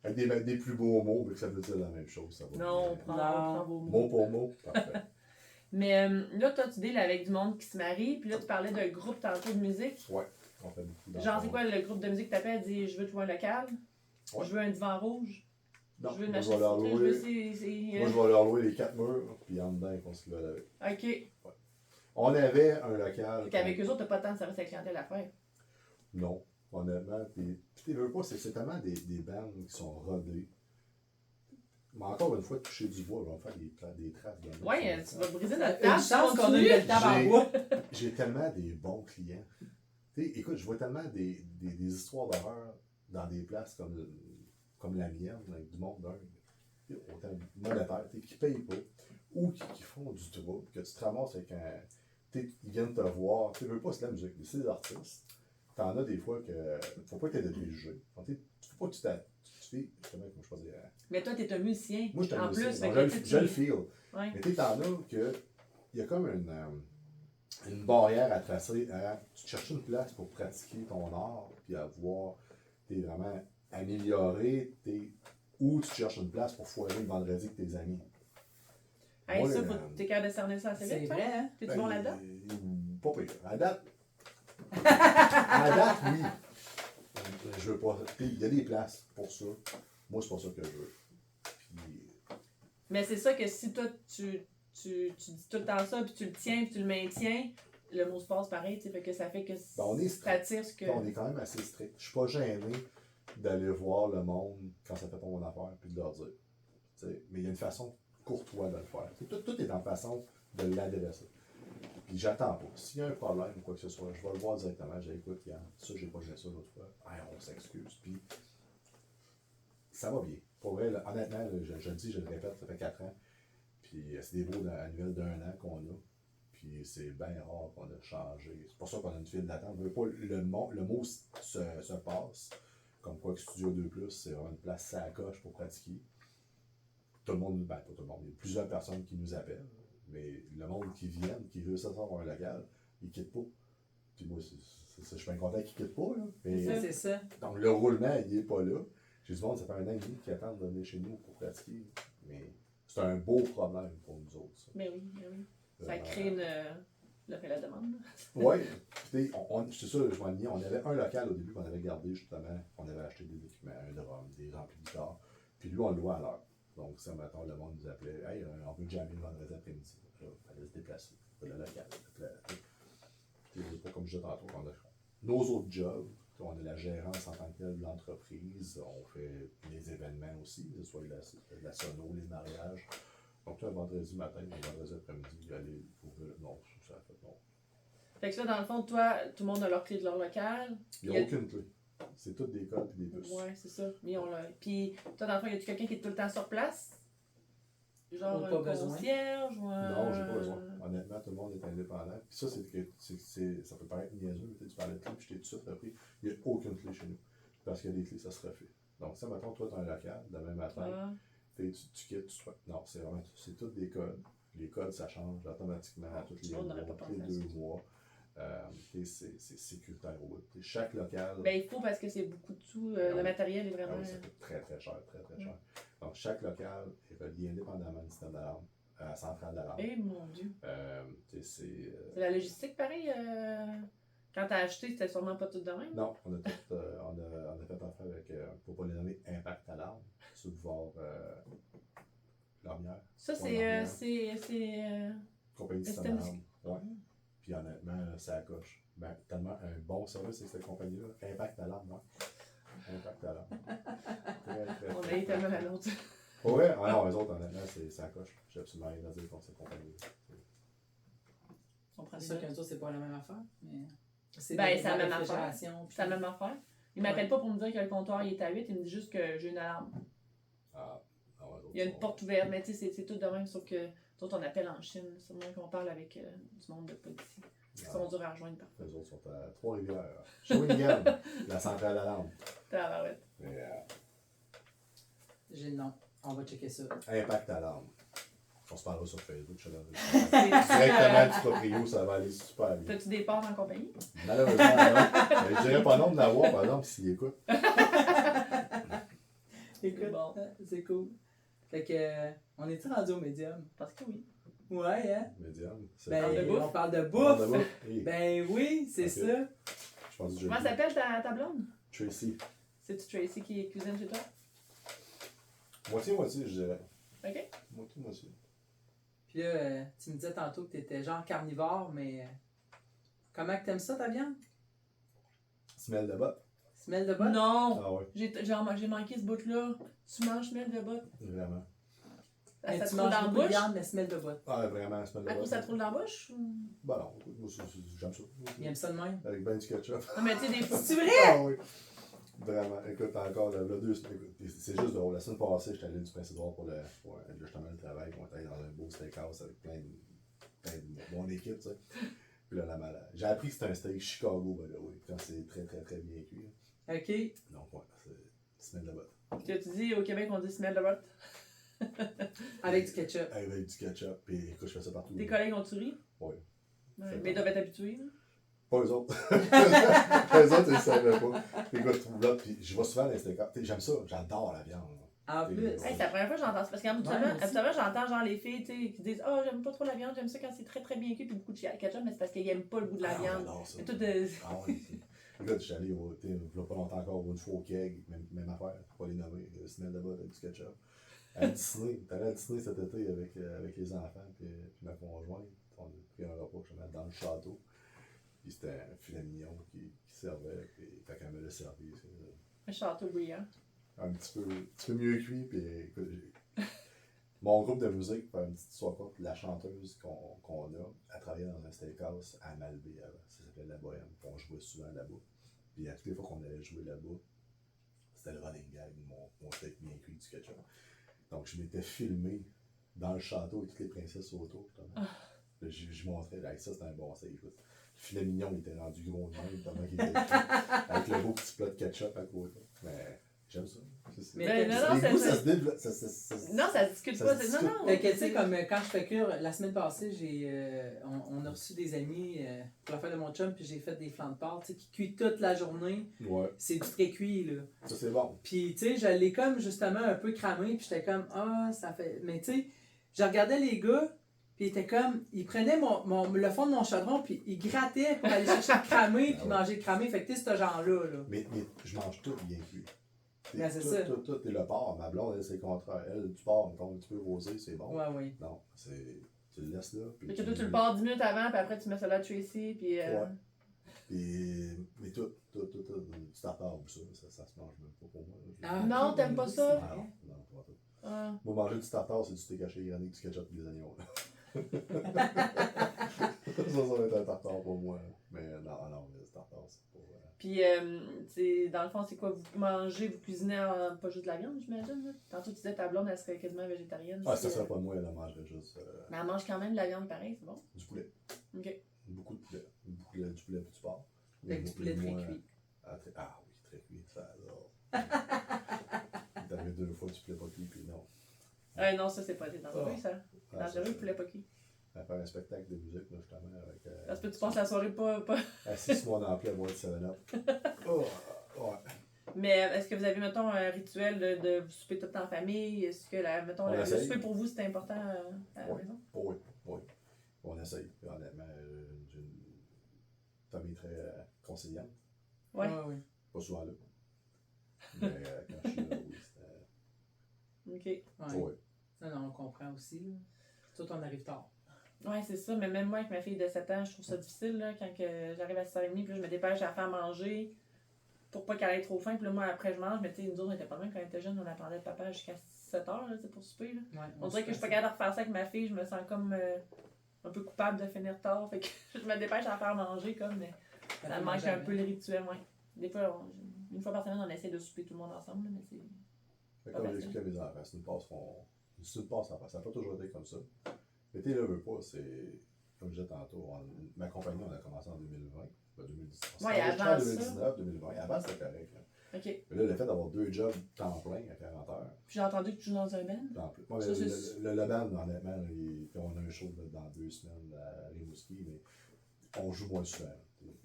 avec des plus beaux mots, mais que ça veut dire la même chose. Ça va non, on prend vos mots. Mot pour mot, parfait. Mais là, toi, tu deals avec du monde qui se marie, puis là, tu parlais d'un groupe tantôt de musique. Ouais, on fait beaucoup Genre, c'est quoi le groupe de musique que t'appelles? Elle dit, je veux trouver un local, je veux un divan rouge, non, je veux une moi, machine je vais leur cyclée, louer, je moi, je vais leur louer les 4 murs, puis en dedans, ils font ce qu'ils veulent avec. OK. Ouais. On avait un local. Fait qu'avec eux autres, t'as pas tant de service à la clientèle à faire. Non, honnêtement. Puis tu veux pas, c'est tellement des bandes qui sont rodées. Mais encore une fois, toucher du bois, on va faire des traces de bois. Ouais, tu vas briser notre Une table. chance qu'on a une belle table en bois. J'ai tellement des bons clients. Écoute, je vois tellement des histoires d'horreur dans des places comme la mienne, avec du monde autant monétaire, qui ne payent pas, ou qui font du trouble, que tu te ramasses avec ils viennent te voir. Tu veux pas, c'est la musique, mais c'est des artistes. T'en as des fois que. Faut pas que tu aies de préjugés. Faut pas que tu fais. Comment je peux dire. Mais toi, t'es un musicien. Moi, je suis un musicien. Plus, Je le feel. Ouais. Mais t'en as que. Il y a comme une barrière à tracer. Tu cherches une place pour pratiquer ton art, puis vraiment améliorer ou tu cherches une place pour foirer le vendredi avec tes amis. Hey, moi, ça, t'es capable de cerner ça assez C'est vite, vrai, hein? T'es-tu bon là-dedans? Pas pire. À date, oui. Je veux pas. Il y a des places pour ça. Moi, c'est pas ça que je veux. Puis, mais c'est ça que si toi, tu dis tout le temps ça, puis tu le tiens, puis tu le maintiens, le mot se passe pareil, tu sais, fait que ça fait que t'attires ce que... on est quand même assez strict. Je suis pas gêné d'aller voir le monde quand ça fait pas mon affaire, puis de leur dire. T'sais, mais il y a une façon courtoise de le faire. Tout est en façon de l'adresser. Puis j'attends pas. S'il y a un problème ou quoi que ce soit, je vais le voir directement. J'écoute, ça, j'ai pas fait ça l'autre fois. On s'excuse. Puis ça va bien. Pour vrai, là, honnêtement, là, je le dis, je le répète, ça fait 4 ans. Puis c'est des baux annuels d'1 an qu'on a. Puis c'est bien rare qu'on a changé. C'est pour ça qu'on a une file d'attente. Le mot se passe. Comme quoi que Studio 2+, c'est vraiment une place à la coche pour pratiquer. Tout le monde, pas tout le monde, il y a plusieurs personnes qui nous appellent. Mais le monde qui vient, qui veut s'asseoir un local, ils ne quittent pas. Puis moi, je suis bien content qu'ils ne quittent pas. Là. Mais, c'est ça. Donc le roulement, il n'est pas là. J'ai du monde, ça fait 1 an et demi qui attendent de venir chez nous pour pratiquer. Mais c'est un beau problème pour nous autres. Ça. Mais oui. Ça crée l'offre et la demande. Oui. C'est ça, je m'en on avait un local au début qu'on avait gardé justement. On avait acheté des équipements, un drum, des amplis de guitare. Puis lui, on le louait à l'heure. Donc, ça, mettons, le monde nous appelait. Hey, on veut jammer le vendredi après-midi. Il fallait se déplacer. Le local. C'est pas comme je disais tantôt. On a nos autres jobs. On a la gérance en tant que telle de l'entreprise. On fait les événements aussi, que ce soit la sono, les mariages. Donc, un vendredi matin, un vendredi après-midi, aller ouvrir. Non, ça a fait non. Fait que là, dans le fond, toi, tout le monde a leur clé de leur local. Il n'y a aucune clé. C'est toutes des codes et des puces. Ouais, c'est ça. Puis, toi, dans le fond, y a-tu quelqu'un qui est tout le temps sur place? Genre un concierge ou un... Non, j'ai pas besoin. Honnêtement, tout le monde est indépendant. Puis ça, ça peut paraître niaiseux. Tu parlais de clé, puis je t'ai tout de suite repris. Il n'y a aucune clé chez nous. Parce qu'il y a des clés, ça se refait. Donc, ça, mettons, toi, tu as un local, demain matin, tu quittes, non, c'est tous des codes. Les codes, ça change automatiquement à tous les 2 mois. C'est sécuritaire au bout. Chaque local. Ben, il faut parce que c'est beaucoup de tout. Le matériel est vraiment. Ah oui, ça coûte très très cher, cher. Donc chaque local est relié indépendamment du système d'alarme, à la centrale d'alarme. Eh mon Dieu. C'est la logistique pareil. Quand t'as acheté, c'était sûrement pas tout de même? Non, on a fait affaire avec, pour pas les nommer, Impact Alarme, sur le boulevard Lormière. Ça, c'est Compagnie de système d'alarme. Ouais. Puis honnêtement, ça accroche. Ben, tellement un bon service avec cette compagnie-là. Impact Alarme, ouais. Impact Alarme. On a eu tellement la nôtre. Ouais, ah non, les autres, honnêtement, ça accroche. J'ai absolument rien à dire contre cette compagnie-là. C'est sûr qu'un jour, c'est pas la même affaire, mais. C'est la même affaire. C'est la même affaire. Il m'appelle pas pour me dire que le comptoir il est à 8, il me dit juste que j'ai une alarme. Ah, il y a une porte ouverte, mais tu sais, c'est tout de même, sauf que d'autres on appelle en Chine. C'est le même qu'on parle avec du monde de pas d'ici. Ils sont durs à rejoindre parfois. Les autres sont à Trois-Rivières. Shawinigan, la centrale d'alarme. Mais j'ai le nom. On va checker ça. Impact Alarme. On se parlera sur Facebook, je te donne. Directement du proprio, ça va aller super bien. T'as-tu des parts en compagnie? Malheureusement, non. Je dirais pas non de l'avoir, par exemple, s'il écoute. Écoute, bon. C'est cool. Fait que, on est-tu rendu au médium? Parce que oui. Ouais, hein? Médium. On parle de bouffe. Ben oui, c'est ça. Comment s'appelle ta blonde? Tracy. C'est-tu Tracy qui cuisine chez toi? Moitié-moitié, je dirais. Ok. Moitié-moitié. Puis là, tu me disais tantôt que t'étais genre carnivore, mais comment que t'aimes ça, ta viande? Semelle de botte. Semelle de botte? Non! Ah ouais. J'ai manqué ce bout-là. Tu manges semelle de botte? Vraiment. Ça te tu roule manges dans la beaucoup de bouche? viande, mais semelle de botte. Ah, vraiment, semelle de botte. À cause ça te roule dans la bouche? Bah non, moi, j'aime ça. Il aime ça de même? Avec ben du ketchup. Non, mais tu sais, des fois. C'est vrai? Ah oui. Vraiment. Écoute, encore, là, 2 semaines. C'est juste drôle. La semaine passée, j'étais allé du Prince-Édouard pour justement le travail. On était allé dans un beau steakhouse avec plein de mon équipe, tu sais. Puis là, la malade. J'ai appris que c'était un steak Chicago, ben là, oui. Quand c'est très, très, très bien cuit. OK. Donc, ouais, c'est semelle de botte. Tu dis au Québec, on dit semelle de botte? Avec du ketchup. Avec du ketchup. Puis écoute, je fais ça partout. Tes collègues ont-tu ri? Oui. Ouais, mais ils doivent être habitués. Pas eux autres. Eux autres, ils ne savaient pas. Écoute, là, puis je vais souvent à l'Instagram. J'aime ça, j'adore la viande. En plus. Hey, c'est la première fois que j'entends ça. Parce qu'habituellement, j'entends genre les filles qui disent oh, j'aime pas trop la viande, j'aime ça quand c'est très très bien cuit puis beaucoup de ketchup, mais c'est parce qu'ils aiment pas le goût de la viande. Ça. Tout, Ah oui. Écoute, je suis allé il y a pas longtemps encore une fois au keg, même affaire, pour pas les nommer, semelle de botte avec du ketchup. À Disney, t'allais à Disney cet été avec les enfants puis ma conjointe. On a pris un repas justement dans le château. Puis c'était un filet mignon qui servait, puis quand elle me l'a servi, un château brillant. Un petit peu mieux cuit, puis écoute, mon groupe de musique, pour une petite histoire courte, la chanteuse qu'on a, elle travaillait dans un steakhouse à Malbaie avant, ça s'appelait La Bohème, puis on jouait souvent là-bas. Puis à toutes les fois qu'on allait jouer là-bas, c'était le running gag, mon steak bien cuit du ketchup. Donc je m'étais filmé dans le château avec toutes les princesses autour, justement. Je montrais, avec ça c'était un bon steak, écoute. Le filet mignon il était rendu gros de même, tellement qu'il était avec le beau petit plat de ketchup à côté. Mais j'aime ça. Mais non, ça se développe. Non, ça se discute pas. Non. Fait que tu sais, comme quand je fais cuire, la semaine passée, on a reçu des amis pour la fête de mon chum, puis j'ai fait des flancs de porc, tu sais, qui cuit toute la journée. Ouais. C'est du très cuit, là. Ça, c'est bon. Puis, tu sais, je l'ai comme justement un peu cramé, puis j'étais comme, ça fait. Mais tu sais, je regardais les gars, puis ils étaient comme, ils prenaient le fond de mon chaudron, puis ils grattaient pour aller chercher le cramé, puis manger le cramé. Fait que tu sais, ce genre-là. Là. Mais je mange tout bien cuit. Ben, c'est ça. Tout. Et le porc, ma blonde, elle, c'est le contraire. Elle, du porc, mettons, un petit peu rosé, c'est bon. Ouais, oui. Non, tu le laisses là. Puis toi, tu le pars 10 minutes avant, puis après, tu mets ça là, Tracy, puis. Ouais. Mais tout, du tartare ou ça se mange même pas pour moi. Non, t'aimes pas ça? Ah, non, pas tout. Moi, manger du tartare, c'est du steak haché grané, du ketchup et des oignons. Ça va être un tartare pour moi. Mais non, mais du tartare, c'est pas. Puis, dans le fond, c'est quoi? Vous mangez, vous cuisinez pas juste de la viande, j'imagine? Tantôt, tu disais ta blonde, elle serait quasiment végétarienne. Ah, ça serait pas moi, elle mangerait juste. Mais elle mange quand même de la viande pareil, c'est bon? Du poulet. Ok. Beaucoup de poulet. Du poulet puis du porc. Avec du poulet très cuit. Ah oui, très cuit, ça adore. T'avais 2 fois du poulet pas cuit, puis non. Non, ça, c'est pas dangereux, ça. C'est dangereux, le poulet pas cuit. À faire un spectacle de musique, là, justement, avec. Parce que tu passes la soirée pas. Assis sur mon emploi à boire du 7-Up. Oh, ouais. Mais est-ce que vous avez, mettons, un rituel de vous souper tout en famille? Est-ce que, mettons, le souper pour vous, c'est important à la maison? Oui. On essaye. Puis, honnêtement, famille très conciliante. Ouais. Pas souvent là. Mais quand je suis là, oui, c'était. Ok. Ouais. Non, on comprend aussi. Là. Tout, on arrive tard. Ouais, c'est ça, mais même moi, avec ma fille de 7 ans, je trouve ça difficile, là, quand que j'arrive à 6h30, puis là, je me dépêche à la faire manger pour pas qu'elle ait trop faim, puis là, moi, après, je mange, mais tu sais, nous autres, on était pas même quand on était jeunes, on attendait le papa jusqu'à 7h, là, pour souper, là. Ouais, On dirait que je suis pas capable de refaire ça avec ma fille, je me sens comme un peu coupable de finir tard, fait que je me dépêche à la faire manger, comme, mais ça me manque un peu le rituel, ouais. Des fois, une fois par semaine, on essaie de souper tout le monde ensemble, là, mais c'est... Comme j'explique à mes enfants, c'est une passe en passe. Ça n'a pas toujours été comme ça. Mais tu sais, là, veux pas, c'est. Comme je disais tantôt, ma compagnie, on a commencé en 2020, 2019. Ouais, avant 2019, 2020. Avant, c'était correct. Là. OK. Mais là, le fait d'avoir 2 jobs temps plein à 40 heures. Puis j'ai entendu que tu joues dans un band. Temps plein. Moi, le band, honnêtement, on a un show dans 2 semaines à Rimouski, mais on joue moins souvent.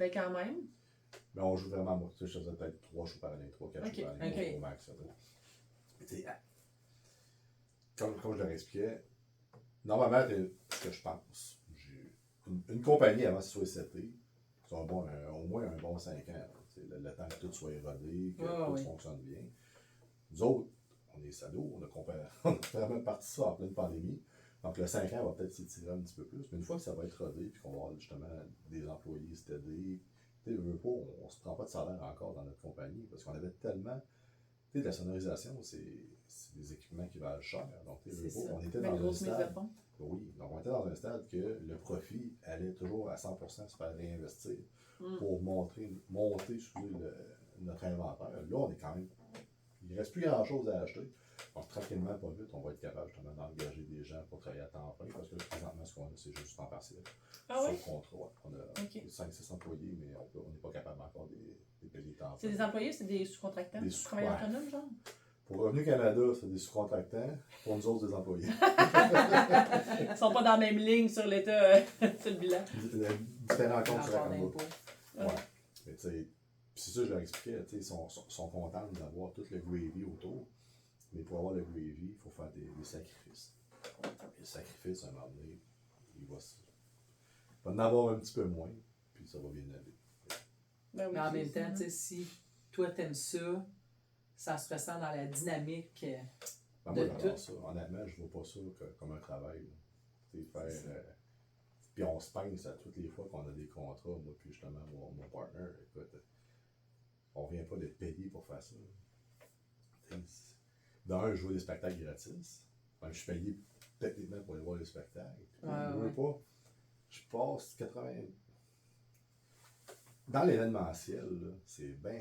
Ben, quand même. Mais on joue vraiment moins. Je faisais peut-être 3 shows par année, 3-4 shows par année au max. Tu sais, comme je leur expliquais, normalement, ce que je pense, une compagnie avant que ce soit seté, c'est au moins un bon 5 ans. Le temps que tout soit érodé, que tout fonctionne bien. Nous autres, on est salauds, on a vraiment parti ça en pleine pandémie. Donc le 5 ans va peut-être s'étirer un petit peu plus. Mais une fois que ça va être rodé, puis qu'on va avoir justement des employés stédés, tu sais, on ne se prend pas de salaire encore dans notre compagnie parce qu'on avait tellement. Tu sais, la sonorisation, c'est des équipements qui valent cher. Donc, on était dans un stade. Oui, donc on était dans un stade que le profit allait toujours à 100% se faire réinvestir pour monter notre inventaire. Là, on est quand même. Il ne reste plus grand-chose à acheter. Donc, tranquillement, pas vite, on va être capable justement d'engager des gens pour travailler à temps plein parce que là, présentement, ce qu'on a, c'est juste temps partiel. Sur contrat. On a 5-6 employés, mais on n'est pas capable encore de payer temps plein. C'est des employés ou c'est des sous-contractants? Des travailleurs autonomes, genre? Pour Revenu Canada, c'est des sous-contractants. Pour nous autres, des employés. Ils ne sont pas dans la même ligne sur l'état, sur le bilan. Différents comptes sur la compte. Ouais. Mais tu sais, c'est ça que je leur expliquais. Ils sont contents d'avoir tout le gravy autour. Mais pour avoir le gravy, il faut faire des sacrifices. Et le sacrifice, à un moment donné, il va en avoir un petit peu moins, puis ça va bien aller. Ben oui, mais en même temps, si toi t'aimes ça, ça se ressent dans la dynamique moi, j'adore ça. Honnêtement, je ne vois pas ça comme un travail. Puis on se pince à toutes les fois qu'on a des contrats, moi puis justement mon partner. Écoute, on vient pas d'être payé pour faire ça. D'un, je joue des spectacles gratis. Je suis payé techniquement pour aller voir les spectacles. Je passe 80. Dans l'événementiel, c'est bien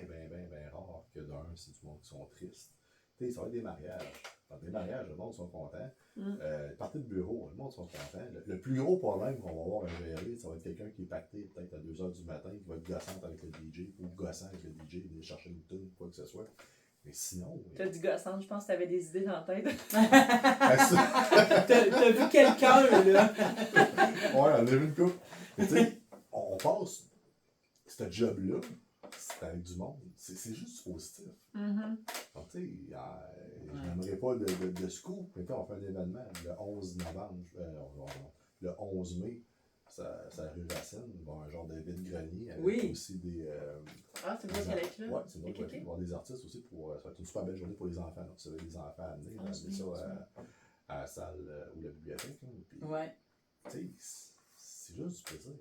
rare que d'un, c'est du monde qui sont tristes. Tu sais, ça va être des mariages. Dans des mariages, le monde sont contents. Partie de bureau, le monde sont contents. Le plus gros problème qu'on va avoir à gérer, ça va être quelqu'un qui est pacté peut-être à 2h du matin, qui va être gossant avec le DJ, ou gossant avec le DJ, venir chercher une tune, quoi que ce soit. Mais sinon. T'as dit gossante, je pense que t'avais des idées dans la tête. T'as vu quelqu'un, là? Ouais, on a vu une couple. Mais tu sais, on passe. Ce job-là, c'est avec du monde. C'est juste positif. Donc, tu sais, je n'aimerais pas de scoop. Mais on fait un événement le 11 novembre, le 11 mai, ça rue Racine. Il va y avoir un genre de vide-grenier avec aussi des. C'est vrai qu'elle est là. Oui, c'est vrai qu'il va y avoir des artistes aussi pour. Ça va être une super belle journée pour les enfants. Donc, si vous avez des enfants à amener, amenez ça à la salle ou la bibliothèque. Tu sais, c'est juste du plaisir.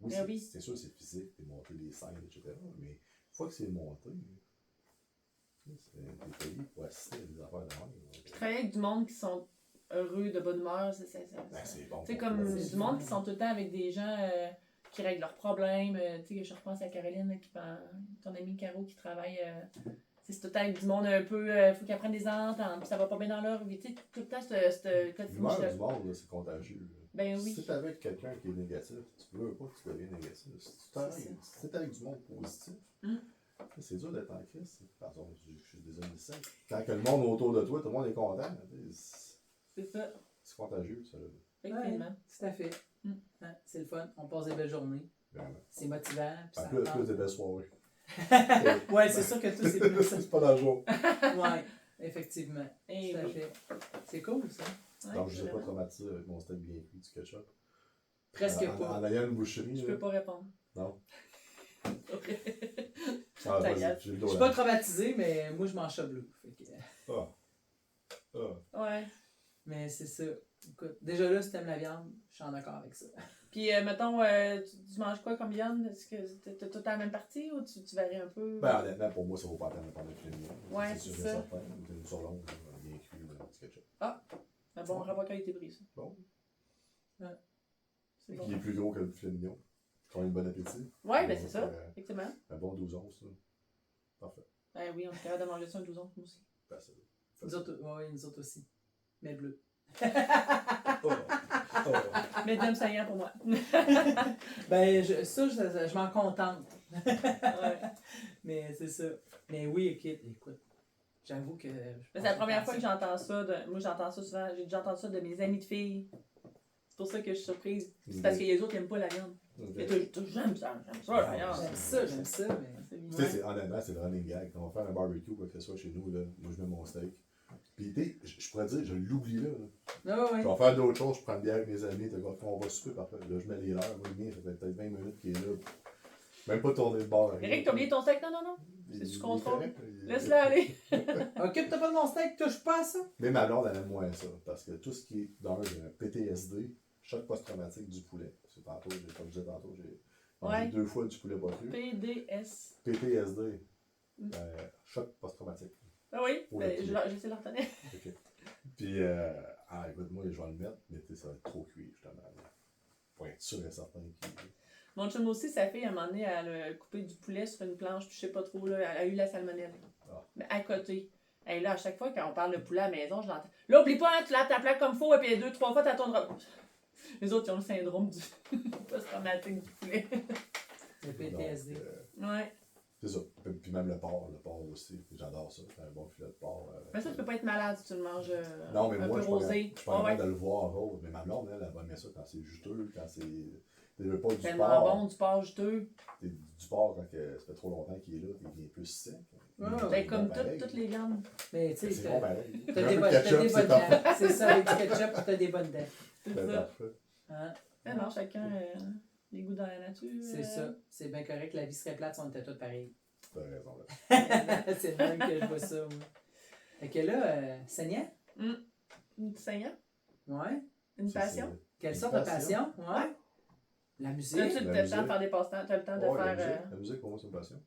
Oui, c'est sûr, c'est physique, de monter les scènes, etc. Mais une fois que c'est monté, t'es payé pour assister à des affaires de même. Travailler avec du monde qui sont heureux, de bonne humeur, c'est bon. Tu sais, comme du monde qui sont tout le temps avec des gens qui règlent leurs problèmes. Tu sais, je repense à Caroline, ton amie Caro qui travaille. C'est tout le temps avec du monde un peu. Faut qu'elle prenne des ententes, puis ça va pas bien dans leur vie. Tu sais, tout le temps, l'humeur du monde, c'est contagieux. Ben oui. Si t'es avec quelqu'un qui est négatif, tu veux pas que tu deviennes négatif. Si t'es avec du monde positif, c'est dur d'être en crise. Pardon, je suis désolé de ça. Quand que le monde autour de toi, tout le monde est content. C'est ça. C'est contagieux, ça. Effectivement. Tout à fait. C'est le fun. On passe des belles journées. C'est motivant. Plus de belles soirées. Ouais, c'est sûr que tout c'est plus ça. C'est pas dans le jour. Ouais, effectivement. Tout à fait. C'est cool, ça. Donc, je ne sais pas traumatisé avec mon steak bien cuit du ketchup. Presque pas. En ayant une boucherie. Je peux pas répondre. Non. Ah, Ta vas-y, gueule. j'ai le Je dos suis là. pas traumatisé, mais moi, je mange ça bleu. Fait que, Ah. Ah. Ouais. mais c'est ça. Écoute, déjà là, si t'aimes la viande, je suis en accord avec ça. Puis, mettons, tu manges quoi comme viande? Est-ce que t'as tout à la même partie ou tu varies un peu? Ben, honnêtement, pour moi, ça vaut pas la peine de prendre le filet mignon. Ouais, sûr c'est et ça. certain. Une surlonge, bien cuit, du ketchup. Un bon rapport qualité-prix, ça. Bon. C'est bon. Qui est plus gros que le filet mignon. Quand même bon appétit. Ouais, ben Donc, c'est ça, effectivement. Un bon 12 onces, là. Parfait. Ben oui, on est capable de manger ça un 12 ans, moi aussi. Facile. Nous autres, ouais, nous autres aussi. Mais bleu. Oh. Oh. Mais t'aimes saillant pour moi. Ben, je m'en contente. Ouais. Mais c'est ça. Mais oui, écoute, j'avoue que. Mais c'est la première fois que j'entends ça. Moi, j'entends ça souvent. J'ai déjà entendu ça de mes amis de filles. C'est pour ça que je suis surprise. C'est parce que les autres n'aiment pas la viande. Mais j'aime ça, la viande. J'aime ça, mais. Tu sais, honnêtement, c'est le running gag. Quand on va faire un barbecue, quoi que ce soit chez nous, là, moi je mets mon steak. Puis, tu sais, je pourrais dire, je l'oublie là. Ah ouais. Je vais faire d'autres choses, je prends une bière avec mes amis, on va super parfait. Là, je mets les leurs, moi, le mien, ça fait peut-être 20 minutes qu'il est là. Même pas tourner le bord. Eric, t'as oublié ton steak? Non, non, non. Il- C'est sous il est contrôle. correct, Laisse-le aller. Occupe-toi pas de mon steak, touche pas à ça. Mais ma blonde, elle aime moins ça. Parce que tout ce qui est dans le PTSD, choc post-traumatique du poulet. C'est tantôt, comme je disais tantôt, j'ai mangé Ouais. 2 fois du poulet pas cru. PDS. PTSD, choc post-traumatique. Ah oui, Pour ben, le j'essaie de le retenir. Ok. Puis, écoute, moi, je vais le mettre, mais tu sais, ça va être trop cuit, justement. Pour être sûr et certain qu'il. Mon chum aussi, sa fille, à un moment donné, elle a coupé du poulet sur une planche, puis je sais pas trop, là, elle a eu la salmonelle. Ah. Mais à côté. Et là, à chaque fois, quand on parle de poulet à la maison, je l'entends. Là, oublie pas, hein, tu laves ta plaque comme faut, et puis 2-3 fois, t'attendras. Les autres, ils ont le syndrome du post-traumatique du poulet. Le PTSD. Donc, Ouais. c'est ça. Puis même le porc aussi. J'adore ça. C'est un bon filet de porc. Mais ça, tu peux pas être malade si tu le manges Non, mais un moi, peu je rosé. suis pas capable de le voir rose. Mais ma blonde, elle va aimer ça quand c'est juteux, quand c'est. Tu veux pas du Tellement porc. bon, du porc juteux. Du porc, quand ça fait trop longtemps qu'il est là, il est plus sec. Ouais, Mais Ben, c'est comme bon pareil. toutes les viandes. Mais tu Mais sais, c'est bon pareil. t'as Un des peu bonnes de ketchup, dents. c'est parfait. C'est ça, avec du ketchup, t'as des bonnes dents. C'est Ben, ça. parfait. Hein? Mais non, chacun les goûts dans la nature. C'est ça. C'est bien correct. La vie serait plate si on était tous pareils. T'as raison, là. C'est le même que je vois ça, moi. Fait que là, Seigneur? Une saignant, Ouais. une C'est passion. ça. Quelle Une sorte de passion? passion? Ouais. La musique? Là, tu La as le temps de musique. faire des passe-temps, tu as le temps de Ouais, faire. la musique, pour moi, c'est une passion.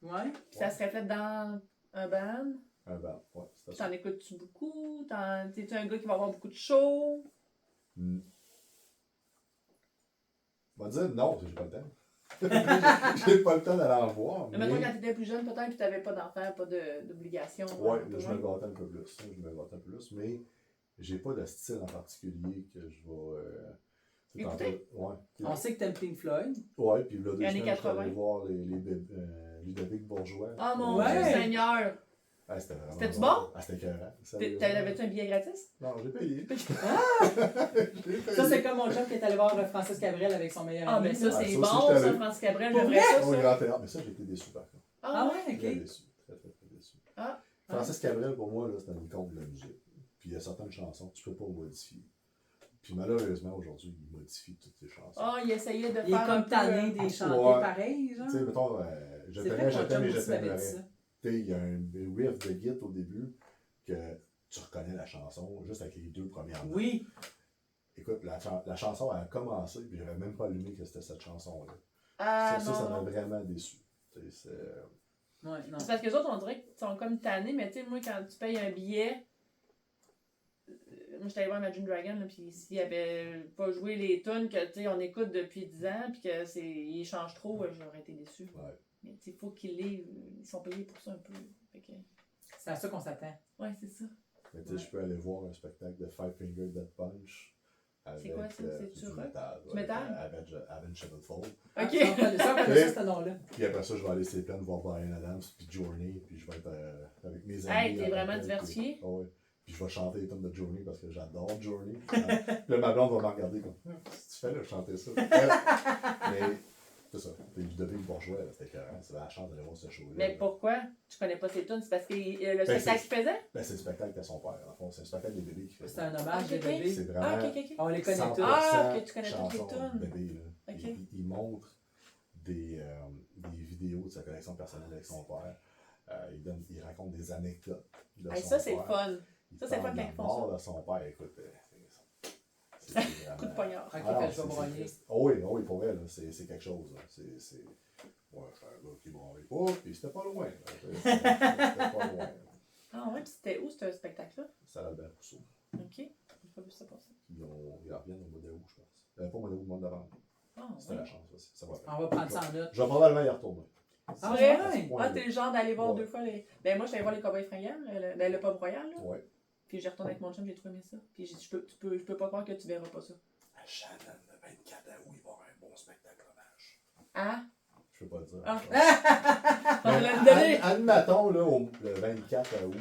Ouais. Puis ça se reflète dans un band. Un band, ouais, c'est ça. T'en écoutes-tu beaucoup? T'es-tu un gars qui va avoir beaucoup de shows? On va dire non, parce que j'ai pas le temps. J'ai pas le temps d'aller en voir. Mais mettons, quand t'étais plus jeune, peut-être, puis t'avais pas d'enfants, pas d'obligations. Ouais, là, je me gâte un peu plus. Je me gâte un peu plus, mais j'ai pas de style en particulier que je vais. c'est Écouter? Ouais. On sait que t'aimes Pink Floyd. Ouais, puis là, 2 Années semaines, je suis allé 80. voir Ludovic Bourgeois. Oh mon Ouais. Dieu Seigneur! Ah, c'était vraiment C'était-tu bon? bon? Ah, c'était écœurant. T'avais-tu un billet gratis? Non, j'ai payé. Ça, c'est comme mon chum qui est allé voir Francis Cabrel avec son meilleur Ah, ami. ben ça, Ah, c'est ça bon, aussi, j'étais ça, allé. Francis Cabrel, Pour j'aimerais ça, Au ça. Grand Théâtre, mais ça, j'ai été déçu par contre. Ah ouais, Très ok. déçu. Très, très, très déçu. Ah. Francis Cabrel, pour moi, là, c'est un icône de la musique. Puis il y a certaines chansons que tu peux pas modifier. Puis malheureusement, aujourd'hui, il modifie toutes les chansons. Ah, il essayait de Il est faire un comme peu, tanné des chanter Ouais. pareil, genre. Tu sais, mettons, je C'est vrai t'aimais, que je mon t'aime chum et je aussi m'avait dit t'aimerais. ça. Tu sais, il y a un riff de guitare au début que tu reconnais la chanson juste avec les 2 premières notes. Oui. Écoute, la chanson a commencé, puis j'avais même pas allumé que c'était cette chanson-là. Ah, ça non, m'a non. vraiment déçu. Tu sais, Ouais, non. C'est parce que les autres, on dirait qu'ils sont comme tannés, mais tu sais, moi, quand tu payes un billet, moi, j'étais allée voir Imagine Dragon, là, puis s'il avait pas joué les tunes que, tu sais, on écoute depuis 10 ans, puis qu'ils changent trop, j'aurais été déçue. Ouais. Mais tu sais, il faut qu'ils les... Ils sont payés pour ça un peu. Fait que... C'est à ça qu'on s'attend. Ouais, c'est ça. Mais tu sais, je peux aller voir un spectacle de Five Finger Death Punch. Avec, quoi ça? C'est-tu du rock? métal. Du métal? Avenged Sevenfold. OK. Ça, on connaît ça, ce nom-là. Puis après ça, je vais aller sur les plaines voir Bryan Adams, puis Journey, puis je vais être avec mes amis. Hey, t'es vraiment avec eux, diversifié. Puis, ouais. Puis je vais chanter les tunes de Journey parce que j'adore Journey. Puis là, ma blonde va me regarder comme qu'est-ce que tu fais là, chanter ça? Mais c'est ça. T'es Ludovic Bourgeois, là, c'était écœurant. Tu avais la chance d'aller voir ce show-là. Mais pourquoi tu connais pas ces tunes? C'est parce que le Ben, spectacle qu'il faisait? Ben, c'est le spectacle de son père, en fond. C'est le spectacle des bébés qui fait C'est ça. un hommage Ok, des ok. bébés. C'est vraiment. Ah, ok. On les connaît 100% tous. Ah, ok, tu connais toutes les chansons tunes. de bébés, là. Ok. Il montre des vidéos de sa collection personnelle avec son père. Il raconte des anecdotes de Hey, son ça, c'est le père. fun. Il Ça, c'est parle fun de quand la ils font mort ça. de son père. Écoute, c'est vraiment... Coup de poignard. Ok, Ah fait non, que je vais broyer. triste. Oh oui, pour elle, c'est quelque chose. Là. Ouais, c'est un gars qui braille pas, puis c'était pas loin. Là. C'était pas loin. Là. Ah ouais, puis c'était où ce spectacle-là? C'est à Albert Rousseau. Ok. J'ai pas vu ça passer. Ils reviennent au mois d'août, je pense. Pas au mois d'août, au mois de novembre. Ah C'était ouais. la chance aussi. Ça va bien. On va prendre ça en note. Je vais probablement y retourner. C'est Ah, vrai? ouais? Ah, t'es le genre d'aller voir Ouais. 2 fois les. Ben, moi, j'allais voir les Cowboys fringants, le Pub Royal, là. Ouais. Puis j'ai retourné avec mon chum, j'ai trop aimé ça. Puis j'ai dit, je peux pas croire que tu verras pas ça. À Shannon, le 24 août, il va y avoir un bon spectacle hommage. Ah? Je peux pas le dire. Ah. On Mais l'a donné. admettons, là, le 24 août,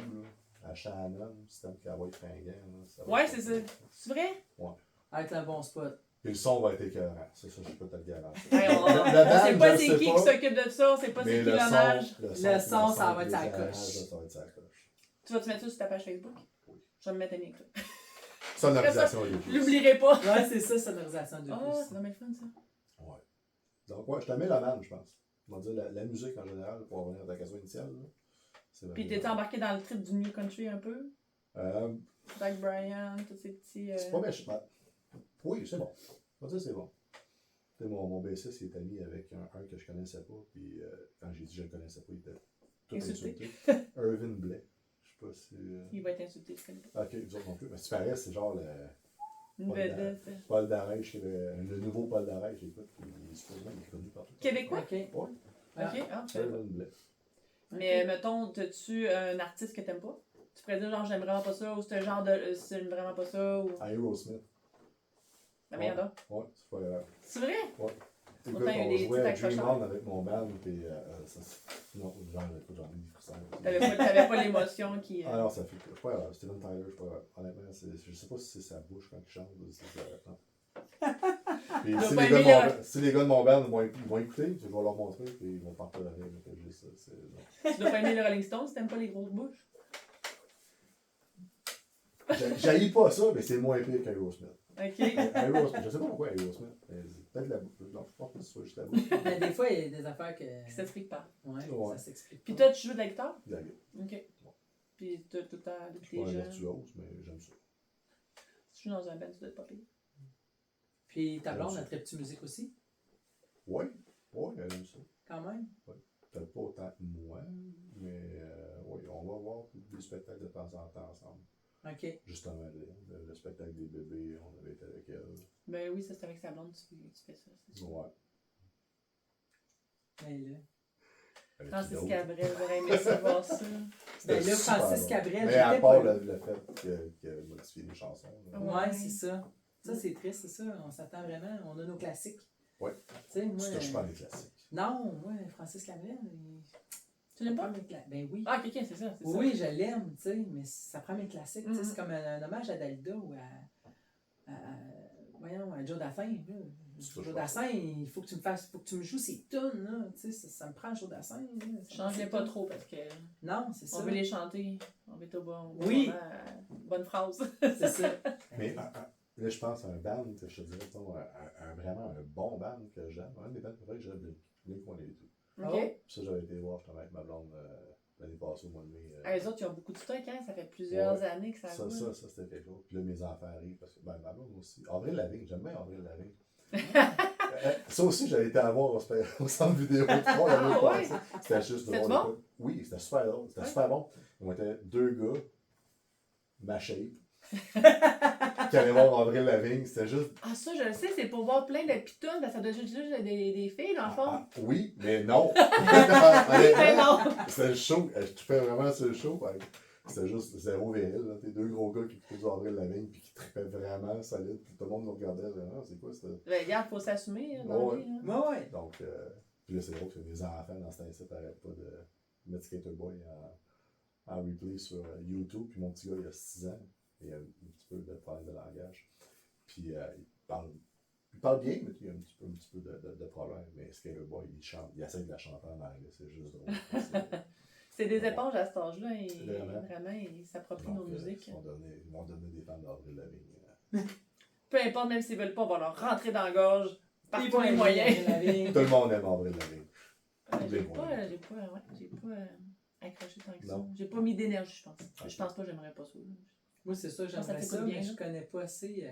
là, à Shannon, c'est un cowboy fringant. Là, ça va Ouais, être- c'est ça. C'est vrai? Être un bon spot. Puis le son va être écœurant. C'est ça, je peux te le garantir. Hey, on band, sait pas je c'est sais qui pas, s'occupe de ça, on sait pas mais c'est qui le l'hommage. Le son, ça va être sa des coche. images, ça va être sa coche. Tu vas te mettre ça sur ta page Facebook? Oui. Je vais me mettre un éclat. Sonorisation YouTube. Je l'oublierai pas. Ouais, c'est ça, sonorisation de Ah, plus. c'est vraiment le fun, ça. Ouais. Donc, ouais, je te mets la manne, je pense. On va dire la musique en général, pour revenir à ta question initiale. Là, c'est Puis vraiment- t'étais embarqué dans le trip du New Country un peu? Doug Bryan, tous ces petits. C'est pas méchant. Oui, c'est bon. On va dire c'est bon. Tu sais, mon bassiste, il est ami avec un que je connaissais pas, puis quand j'ai dit que je le connaissais pas, il était tout Insulté. insulté. Irvin Blais. Je sais pas si. Il va être insulté, je connais pas. Ok, vous autres non plus. Mais si tu parais, c'est genre Une Paul vedette. Paul Darèche, le nouveau Paul Darèche, écoute, il est supposément il est connu partout. Québécois? Ok. Ouais, Ok, ah, je savais pas. Irvin Blais. Mais mettons, t'as-tu un artiste que t'aimes pas? Tu pourrais dire genre j'aime vraiment pas ça, ou c'est un genre de. j'aime vraiment pas ça, ou. Aerosmith. La merde, là. Ouais, c'est pas grave. C'est vrai? Écoute, Autant il y a on des jouait petits à Dream accrocheurs. On avec mon band, puis non, genre, écoute, j'en ai des frissons. T'avais pas l'émotion qui. Ah non, ça fait c'est pas grave. Steven Tyler, je sais pas grave. Honnêtement, je sais pas si c'est sa bouche quand il chante ou si c'est non. Puis dois si pas les, gars de aimer mon, le- band- si les gars de mon band vont écouter, je vais leur montrer, puis ils vont partir de rien. Juste ça, non. Tu dois pas aimer les Rolling Stones, t'aimes pas les grosses bouches? J'haïs pas ça, mais c'est moins pire qu'Aerosmith. Ok. Aerosmith, je sais pas pourquoi Aerosmith. Mais peut-être la bouche. Non, je pense pas que ce soit juste la bouche. Mais des fois, il y a des affaires que. Qui s'explique pas. Ouais, Ouais. ça s'explique. Puis pas. toi, tu joues de la guitare? La gueule. Ok. Puis t'as tout le temps, Je depuis suis pas un tes jeunes. virtuose, mais j'aime ça. Si tu joues dans un band, tu dois être pas pire. Puis ta blonde, elle traite-tu musique aussi? Oui, elle aime ça. Quand même. Peut-être pas autant que moi, mais oui, on va voir des spectacles de temps en temps ensemble. Ok. Justement, le spectacle des bébés, on avait été avec elle. Ben oui, ça c'est avec sa blonde, tu fais ça. C'est sûr. Ouais. Ben là. Avec Francis d'autres. Cabrel, j'aurais aimé ça voir ça. C'était Ben là, super Francis bon. Cabrel, Mais à j'étais part pas le fait qu'il a modifié les chansons. là. Ouais. Ouais, c'est ça. Ça, c'est triste, c'est ça. On s'attend vraiment. On a nos classiques. Ouais. Tu sais, moi. Tu touches pas les classiques. Non, moi, Francis Cabrel, il. Tu l'aimes pas? Ben oui. Ah, ok, c'est ça. C'est Oui, je l'aime, tu sais, mais ça prend mes classiques. Tu sais, Mhm. c'est comme un hommage à Dalida ou voyons, à Joe Dassin. là. Joe Dassin, il faut que tu me fasses, faut que tu me joues ces tunes, là. Tu sais, ça me prend Joe Dassin. là. Ça me ça. Change-les prend pas ces tunes. trop parce que Non, c'est ça. on veut les chanter. On veut au bon. Oui. Bonne phrase. C'est ça. Mais là, je pense à un band que je te dirais, mettons, vraiment un bon band que j'aime. Un des bands préférés que j'aime, Blink-182. Ok. Ça, j'avais été voir justement avec ma blonde l'année passée au mois de mai. Ah, les autres, ils ont beaucoup de stock, hein. Ça fait plusieurs années que ça Ça, roule. ça c'était quelque chose. Puis là, mes enfants arrivent parce que, ben, ma blonde aussi. Avril Lavigne, j'aime bien Avril Lavigne. Ça aussi, j'avais été à voir au centre vidéo 3 l'année Ah, ouais? passée. C'était juste C'était drôle. bon? écoute. Oui, c'était super drôle. C'était Ouais. super bon. On était deux gars, ma shape, qui allaient voir Avril Lavigne. C'était juste. Ah, ça, je le sais, c'est pour voir plein de pitounes, parce que ça doit juste des filles, dans le fond. Oui, mais non. Mais non! C'était le show. Je trippais vraiment sur le show. C'était juste zéro viril. Là. T'es deux gros gars qui écoutaient du Avril Lavigne puis qui trippaient vraiment solide. Puis tout le monde nous regardait vraiment. C'est quoi? C'était... Ben, regarde, faut s'assumer, hein, dans la Ouais. vie, hein. Ouais, ouais. Donc, puis là, c'est drôle que mes enfants dans ce temps-ci n'arrêtent pas de mettre Skater Boy en replay sur YouTube. Puis mon petit gars, il a 6 ans. Il a un petit peu de problème de langage. Puis il parle bien, mais il a un petit peu de problème. Mais Skater Boy, il chante, il essaie de la chanter en anglais. C'est juste drôle. C'est des éponges à cet âge-là, et Vraiment. ils s'approprient Donc, nos musiques. ils vont donner des fans d'Avril Lavigne. Peu importe, même s'ils veulent pas, on va leur rentrer dans la gorge par Ils tous vont les aimer moyens. Avril Lavigne. Tout le monde aime Avril Lavigne. beaucoup de j'ai lignes pas, qu'on a. j'ai pas accroché tant que ça. Non. J'ai pas mis d'énergie, je pense. Ok. Je pense pas que j'aimerais pas ça. Moi, c'est ça, pense que ça j'aimerais t'écoute ça, bien, mais je là. connais pas assez.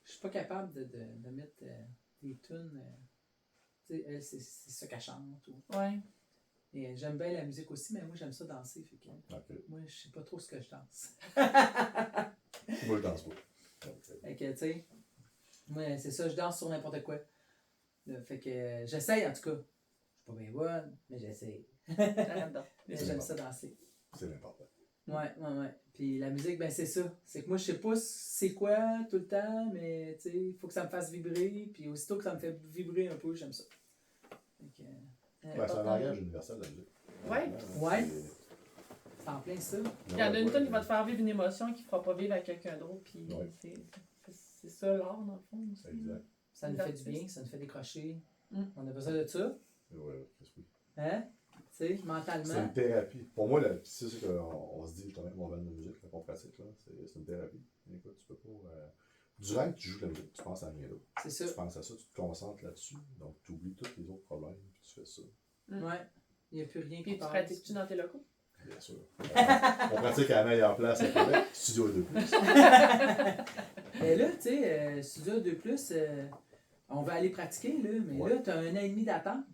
Je suis pas capable de mettre des tunes. Tu sais, elle, c'est ça qu'elle chante. Ouais. Et j'aime bien la musique aussi, mais moi, j'aime ça danser. Fait que, Ok. moi, je sais pas trop ce que je danse. Moi, je danse pas. Donc, Fait que, tu sais, moi, c'est ça, je danse sur n'importe quoi. Là, fait que j'essaye, en tout cas. Je suis pas bien bonne, mais j'essaye. Arrête donc. Mais C'est j'aime bon. ça danser. c'est l'important. Ouais. Puis la musique, ben c'est ça. C'est que moi, je sais pas c'est quoi tout le temps, mais tu sais, il faut que ça me fasse vibrer. Puis aussitôt que ça me fait vibrer un peu, j'aime ça. Fait que, Ben, c'est un important. langage universel, la musique. Ouais. Ouais. c'est en plein ça. Il y en a une tonne qui va te faire vivre une émotion qui ne fera pas vivre à quelqu'un d'autre. Puis Ouais. c'est ça l'art, dans le fond. Aussi. Exact. Ça nous Les fait du artistes. bien, ça nous fait décrocher. Mm. On a besoin de ça. Ouais, qu'est-ce que Hein? Tu sais, c'est mentalement. une thérapie. Pour moi, c'est ça qu'on se dit justement avec mon band de musique, qu'on pratique, là, c'est une thérapie. Écoute, tu peux pas. Durant que tu joues de la musique, tu penses à rien d'autre. C'est ça. Tu penses à ça, tu te concentres là-dessus, donc tu oublies tous les autres problèmes, puis tu fais ça. Ouais. Il n'y a plus rien Puis qui tu passe. pratiques-tu dans tes locaux? Bien sûr. On pratique à la meilleure place à Québec, Studio 2+. Mais là, tu sais, Studio 2+, on va aller pratiquer, là. Mais Ouais. là, tu as 1 an et demi d'attente.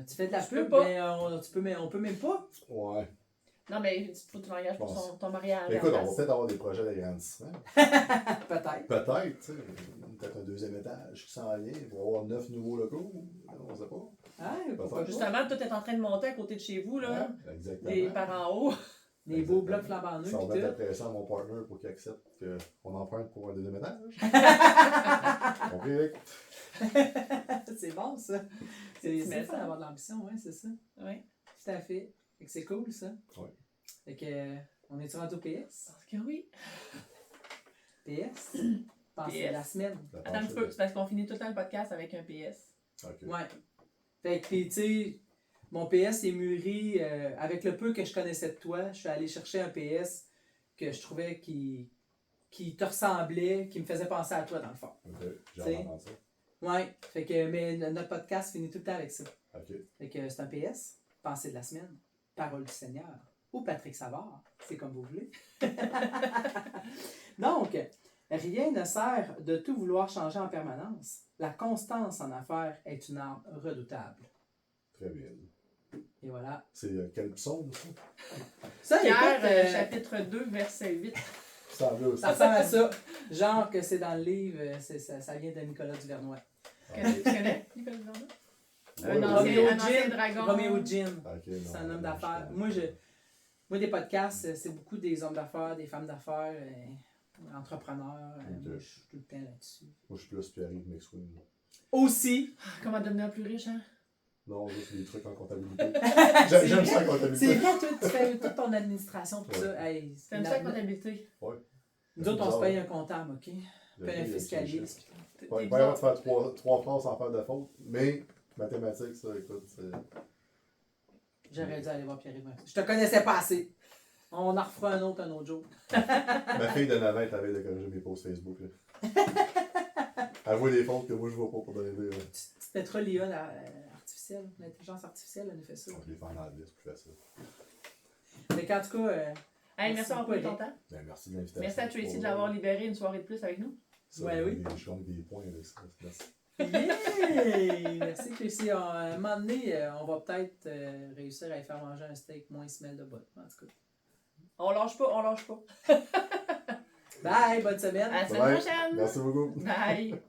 Tu fais de la Tu pub, peux pas. mais on peut même pas. Ouais. Non, mais il faut que tu l'engages pour Bon, ton mariage. Écoute, à la on va place. peut-être avoir des projets d'agrandissement. Peut-être. Peut-être, tu sais. Peut-être un 2e étage qui s'en vient pour avoir 9 nouveaux locaux. On sait pas. Ah, pourquoi pas? Justement, tout est en train de monter à côté de chez vous, là. Ouais, exactement. Des par en haut. Des beaux blocs flambant neufs Ça va pis mettre la tout. pression à mon partner pour qu'il accepte qu'on emprunte pour un 2e étage. Compris, Rick? C'est bon, ça. Tu C'est mets fun ça. d'avoir de l'ambition, ouais, c'est ça. Oui. Tout à fait. Fait que c'est cool, ça. Ouais. Fait que, on est-tu rendu au PS? Parce que oui. PS? Pensez PS. la semaine. La Attends un petit peu. C'est parce qu'on finit tout le temps le podcast avec un PS. Ok. Ouais. Fait que, pis tu sais, mon PS est mûri. Avec le peu que je connaissais de toi, je suis allé chercher un PS que je trouvais qui te ressemblait, qui me faisait penser à toi, dans le fond. Ok, j'ai T'sais. hâte d'entendre ça. Ouais. Fait que, mais notre podcast finit tout le temps avec ça. Ok. Fait que c'est un PS, pensée de la semaine, parole du Seigneur, ou Patrick Savard, c'est comme vous voulez. Donc, rien ne sert de tout vouloir changer en permanence. La constance en affaires est une arme redoutable. Très bien. Et voilà. C'est quel psaume, ça? Ça, Pierre, écoute, chapitre 2, verset 8. Ça en veut aussi. ça ressemble à ça. Genre que c'est dans le livre, ça vient de Nicolas Duvernois. Tu connais Nicolas Duvernois? Ouais, un ouais. ancien dragon. Roméo Gin. Ok, non, C'est un homme non, d'affaires. je connais pas. Moi, des podcasts, c'est beaucoup des hommes d'affaires, des femmes d'affaires, entrepreneurs. Ok. Moi, je suis tout le temps là-dessus. Moi, je suis plus Pierre-Yves McSween. Aussi, Comment devenir plus riche, hein? Non, juste des trucs en comptabilité. C'est J'aime vrai. ça en c'est comptabilité. vrai, toi, tu fais toute ton administration, tout Ouais. ça. Hey, T'aimes ça, la comptabilité? nous autres, on se paye un comptable, OK? Le Paye un gars, il a fiscaliste. T'es Pas bizarre. de faire trois phrases sans faire de faute, mais mathématiques, ça, écoute, c'est. J'aurais dû aller voir Pierre-Yves. Je te connaissais pas assez. On en refera un autre jour. Ma fille de 9 ans est à veille de corriger mes posts Facebook. Là. Elle voit des fautes que moi je vois pas pour donner des. Tu te mettras l'IA artificielle, l'intelligence artificielle, elle nous fait ça. Je les fais en anglais, c'est plus facile. Mais qu'en tout cas, Hey, merci d'avoir pris beaucoup, ton temps. Ben, merci de l'invitation. Merci à Tracy de l'avoir libéré une soirée de plus avec nous. Ça, Ouais, oui. Je gagne des points avec ça. Merci. yeah! Merci, Tracy. À un moment donné, on va peut-être réussir à y faire manger un steak moins semelle de botte. En tout cas. On lâche pas, on lâche pas. Bye, bonne semaine! À la semaine Bye. prochaine! Merci beaucoup. Bye!